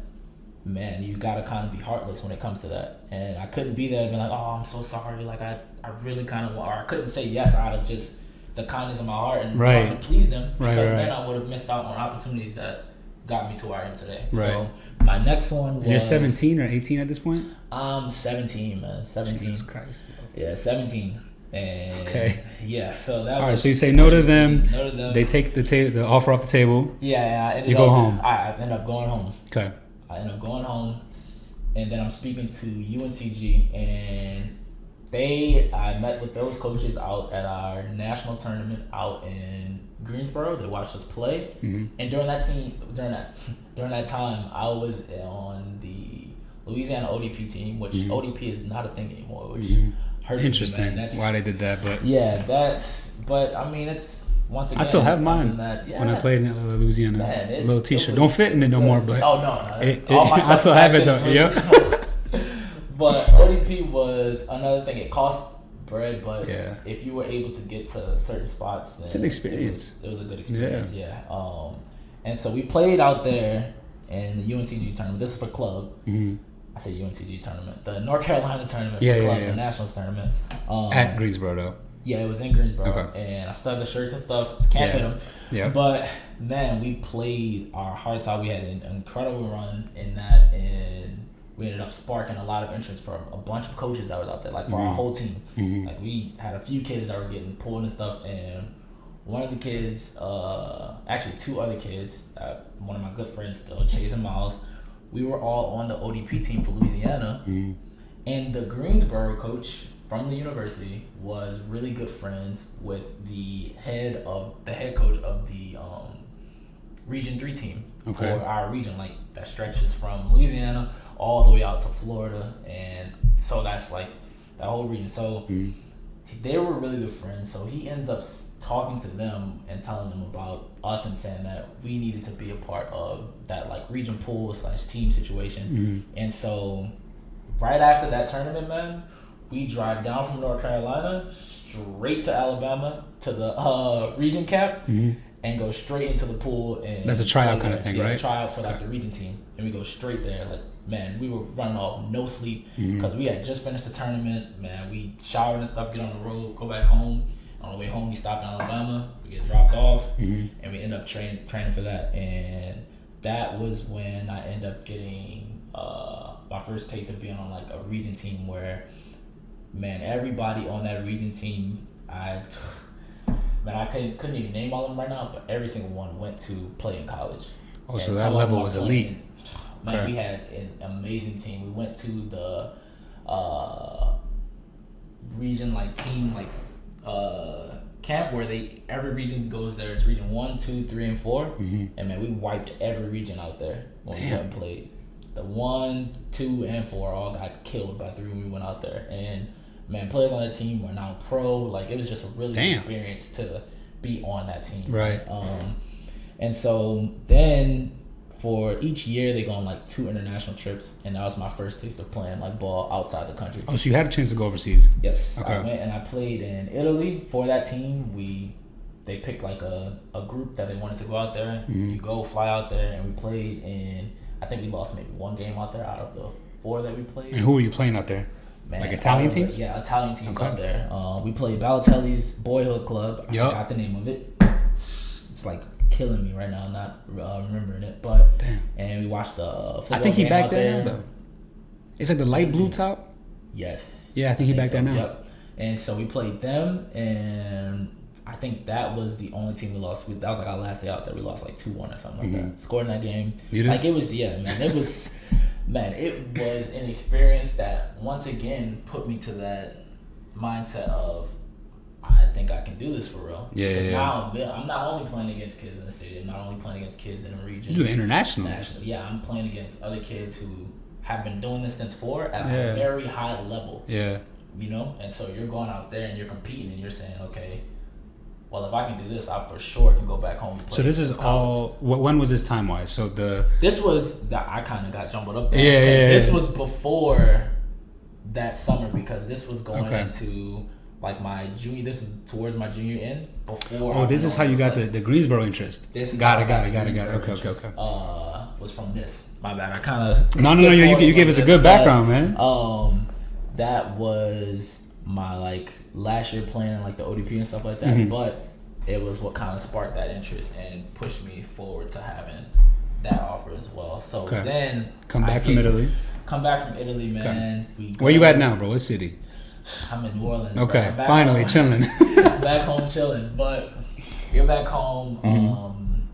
B: man, you gotta kind of be heartless when it comes to that. And I couldn't be there and be like, oh, I'm so sorry. Like I really kind of want, or I couldn't say yes out of just the kindness of my heart and wanting to please them, because then I would have missed out on opportunities that got me to where I am today. Right. So my next one was...
A: And you're 17 or 18 at this point?
B: I'm 17, man. 17.
A: Jesus Christ.
B: Yeah, 17. And yeah, so that
A: all
B: was
A: right. So you say no to them.
B: No to them.
A: They take the offer off the table.
B: Yeah,
A: you go home.
B: I end up going home.
A: Okay.
B: I end up going home, and then I'm speaking to UNCG, and I met with those coaches out at our national tournament out in Greensboro. They watched us play, and during that time, I was on the Louisiana ODP team, which ODP is not a thing anymore, which hurts
A: Interesting.
B: me, man. That's
A: why they did that, but
B: but I mean, it's once again.
A: I still have mine when I played in Louisiana. Man, little T-shirt. Don't fit in it no more, but
B: all my stuff
A: I still have it though. Yep.
B: But ODP was another thing. It cost bread, but if you were able to get to certain spots, then
A: it's an experience.
B: It was a good experience. Yeah. And so we played out there in the UNCG tournament. This is for club. I say UNCG tournament. The North Carolina tournament for club, the Nationals tournament.
A: At Greensboro though.
B: Yeah, it was in Greensboro.
A: Okay.
B: And I still have the shirts and stuff. Can't fit them. Yeah. But, man, we played our hearts out. We had an incredible run in that, and we ended up sparking a lot of interest for a bunch of coaches that was out there, like for our whole team. Like, we had a few kids that were getting pulled and stuff, and one of the kids, actually two other kids, one of my good friends still, Chase and Miles, we were all on the ODP team for Louisiana, and the Greensboro coach from the university was really good friends with the head coach of the Region 3 team for our region, like that stretches from Louisiana all the way out to Florida, and so that's like that whole region. So they were really good friends. So he ends up talking to them and telling them about us and saying that we needed to be a part of that like region pool / team situation. And so right after that tournament, man, we drive down from North Carolina straight to Alabama to the region camp and go straight into the pool. And
A: that's a tryout kind of thing, right?
B: Tryout for like the region team, and we go straight there. Like, man, we were running off no sleep because we had just finished the tournament. Man, we showered and stuff, get on the road, go back home. On the way home, we stop in Alabama. We get dropped off, and we end up training for that. And that was when I end up getting my first taste of being on like a region team where, man, everybody on that region team, I couldn't even name all of them right now, but every single one went to play in college.
A: Oh, so that level was elite.
B: Man, we had an amazing team. We went to the region like team like camp where every region goes there. It's region 1, 2, 3, and 4, and man, we wiped every region out there when we went and played. The 1, 2, and 4 all got killed by 3 when we went out there, and man, players on that team were now pro. Like, it was just a really good experience to be on that team.
A: Right.
B: And so then for each year they go on like 2 international trips, and that was my first taste of playing like ball outside the country.
A: Oh, so you had a chance to go overseas?
B: Yes.
A: Okay.
B: I went and I played in Italy for that team. They picked like a group that they wanted to go out there. You go fly out there, and we played, and I think we lost maybe 1 game out there out of the 4 that we played.
A: And who were you playing out there? Man, like Italian teams?
B: Yeah, Italian teams out there. We played Balotelli's Boyhood Club. I forgot the name of it. It's like killing me right now, not remembering it. But and we watched the football game. I think he back there now, though. It's like the light blue top. Yes. Yeah, I think he back there now. Yep. And so we played them, and I think that was the only team we lost. That was like our last day out there. We lost like 2-1 or something like that. Scored in that game. You did? Like, it was, man. It was. Man, it was an experience that once again put me to that mindset of, I think I can do this for real. Because now I'm not only playing against kids in the city. I'm not only playing against kids in the region.
A: You do international.
B: Yeah, I'm playing against other kids who have been doing this since 4 at a very high level. Yeah. You know? And so you're going out there and you're competing and you're saying, okay, well, if I can do this, I for sure can go back home and play. So this is all.
A: When was this time wise? So
B: this was that I kind of got jumbled up there. Yeah. This was before that summer, because this was going into like my junior. This is towards my junior end. Before.
A: Oh, this is how you got the Greensboro interest.
B: This is
A: got it. Okay.
B: Was from this. My bad. I kind of.
A: No. You gave us a good background, man.
B: That was my like last year playing in like the ODP and stuff like that, but it was what kind of sparked that interest and pushed me forward to having that offer as well. So then
A: come back from Italy,
B: man.
A: Where you at now, bro? What city?
B: I'm in New Orleans.
A: Okay, finally chilling.
B: Back home chilling, but get back home.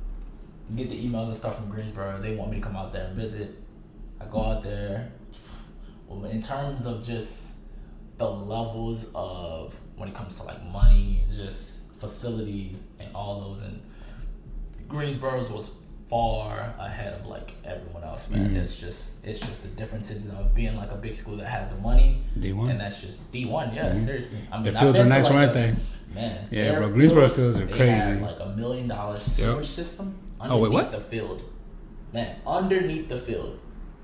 B: Get the emails and stuff from Greensboro. They want me to come out there and visit. I go out there. Well, in terms of just the levels of when it comes to like money, just facilities and all those, and Greensboro's was far ahead of like everyone else, man. It's just the differences of being like a big school that has the money,
A: D1,
B: and that's just D1. Yeah, seriously. I mean,
A: the fields are nice,
B: like
A: aren't they?
B: Man,
A: yeah, bro. Greensboro fields are
B: they
A: crazy.
B: had like $1 million sewage system underneath the field, man. Underneath the field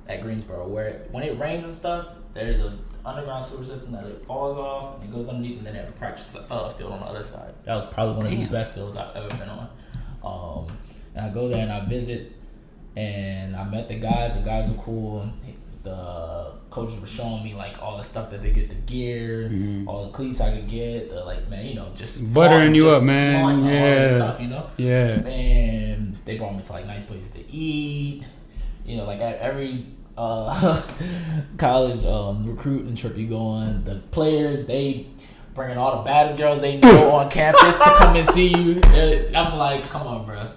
B: at Greensboro, where when it rains and stuff, there's a underground sewer system that it falls off and it goes underneath, and then they have a practice field on the other side. That was probably one of the best fields I've ever been on. And I go there and I visit, and I met the guys. The guys are cool. The coaches were showing me like all the stuff that they get, the gear, all the cleats I could get. The like, man, you know, just
A: buttering you up, man. Yeah,
B: stuff, you know.
A: Yeah.
B: And they brought me to like nice places to eat. You know, like at every college recruiting trip you go on, the players, they bringing all the baddest girls they know on campus to come and see you. I'm like, come on, bro.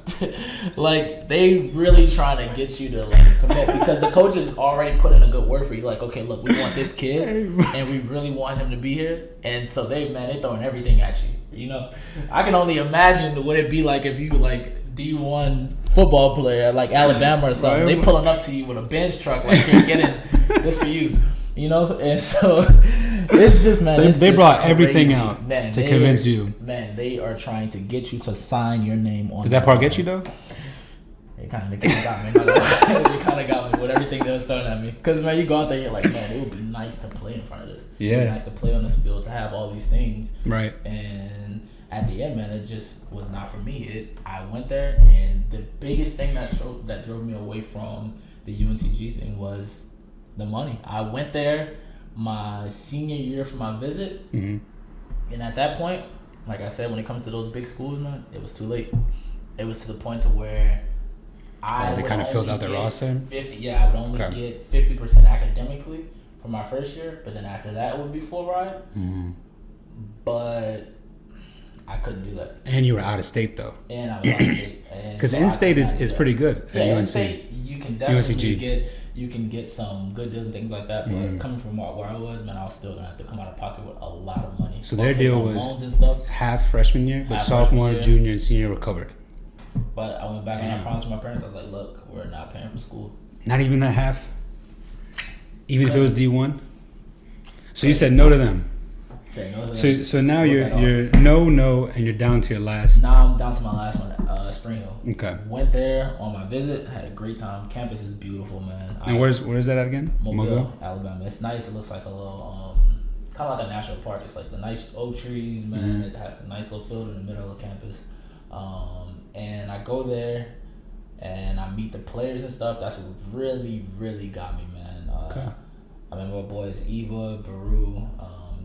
B: Like, they really trying to get you to like commit, because the coaches already put in a good word for you. Like, okay, look, we want this kid and we really want him to be here. And so they throwing everything at you. You know, I can only imagine what it'd be like if you like D1 football player like Alabama or something. They pulling up to you with a bench truck like, here, get in, this for you. You know, and so it's just, man.
A: So they brought everything out to convince you.
B: Man, they are trying to get you to sign your name on.
A: Did that part get you though?
B: It kind of got me. It kind of got me with everything they was throwing at me. Because man, you go out there, you're like, man, it would be nice to play in front of this.
A: Yeah.
B: It would be nice to play on this field, to have all these things.
A: Right.
B: And at the end, man, it just was not for me. I went there, and the biggest thing that drove me away from the UNCG thing was the money. I went there my senior year for my visit, and at that point, like I said, when it comes to those big schools, man, it was too late. It was to the point to where
A: they kind of filled out their roster.
B: 50, yeah, I would only get 50% academically for my first year, but then after that it would be full ride. But I couldn't do that.
A: And you were out of state though.
B: And I was out of state.
A: Because in-state is pretty good at UNC.
B: In-state, you can definitely
A: UNCG.
B: You can get some good deals and things like that, but coming from where I was, man, I was still gonna have to come out of pocket with a lot of money.
A: So their deal was
B: loans and stuff,
A: half freshman year, but sophomore, junior, and senior were covered.
B: But I went back and I promised my parents, I was like, look, we're not paying for school.
A: Not even that half? Even if it was D1? So you said no to them.
B: Say no to them.
A: So now you're no, and you're down to your last.
B: Now I'm down to my last one, Spring Hill.
A: Okay.
B: Went there on my visit, had a great time. Campus is beautiful, man.
A: And where's that at again?
B: Mobile, Alabama. It's nice. It looks like a little, kind of like a national park. It's like the nice oak trees, man. It has a nice little field in the middle of campus. And I go there, and I meet the players and stuff. That's what really, really got me, man.
A: Okay.
B: I remember my boys Eba, Baru,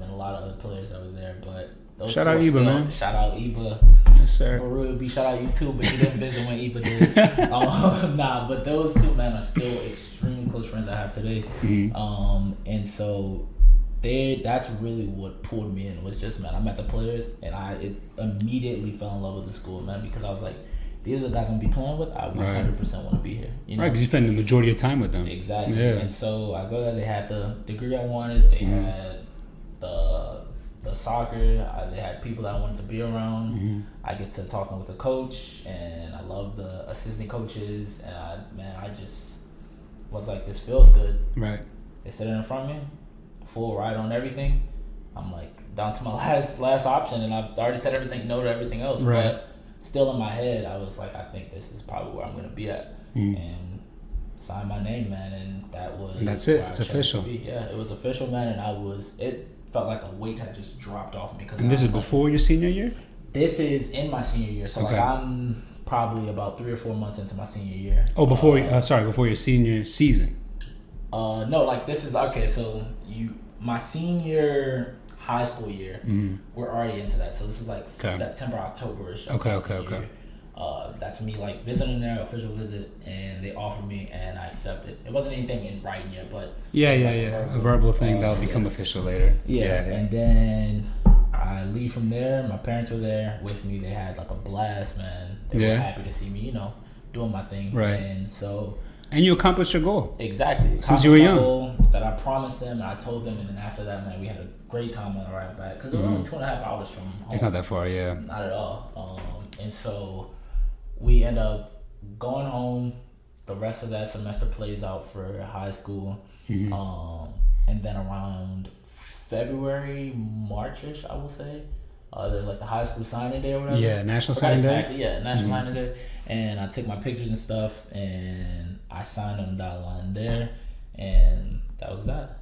B: and a lot of other players that were there. But those
A: shout out Eba, man.
B: Shout out Eba.
A: Yes, sir.
B: Baru would be shout out you too, but you didn't visit when Eba did. But those two, man, are still extremely close friends I have today. And so that's really what pulled me in, was just, man, I met the players and I immediately fell in love with the school, man, because I was like, these are the guys I'm gonna be playing with. I 100% want to be here. You know?
A: Right, because you spend the majority of time with them.
B: Exactly.
A: Yeah.
B: And so I go there. They had the degree I wanted. They had the soccer. They had people that I wanted to be around. I get to talking with the coach, and I love the assistant coaches. And I just was like, this feels good.
A: Right.
B: They sit in front of me, full ride on everything. I'm like down to my last option, and I've already said everything, no to everything else.
A: Right.
B: But still in my head, I was like, I think this is probably where I'm going to be at. And sign my name, man, and that's
A: it. It's official.
B: Yeah, it was official, man, and it felt like a weight had just dropped off me.
A: And this is before your senior year?
B: This is in my senior year, so like I'm probably about 3 or 4 months into my senior year.
A: Oh, before your senior season.
B: No, like this is okay. So my senior high school year, we're already into that. So this is like September, October-ish.
A: Okay.
B: That's me like visiting their official visit, and they offered me, and I accepted. It wasn't anything in writing yet, but
A: a verbal thing that'll become official later.
B: Yeah, and then I leave from there. My parents were there with me. They had like a blast, man. They were happy to see me, you know, doing my thing.
A: Right.
B: And so.
A: And you accomplished your goal.
B: Exactly.
A: Since you were young.
B: Goal that I promised them, and I told them, and then after that, man, we had a great time on the ride back because it was only 2.5 hours from home.
A: It's not that far, yeah.
B: Not at all. And so we end up going home. The rest of that semester plays out for high school. And then around February, March-ish, I will say, there's like the high school signing day or whatever.
A: Yeah, National Signing Day.
B: Yeah, National Signing Day. And I took my pictures and stuff, and I signed on the dotted line there, and that was that.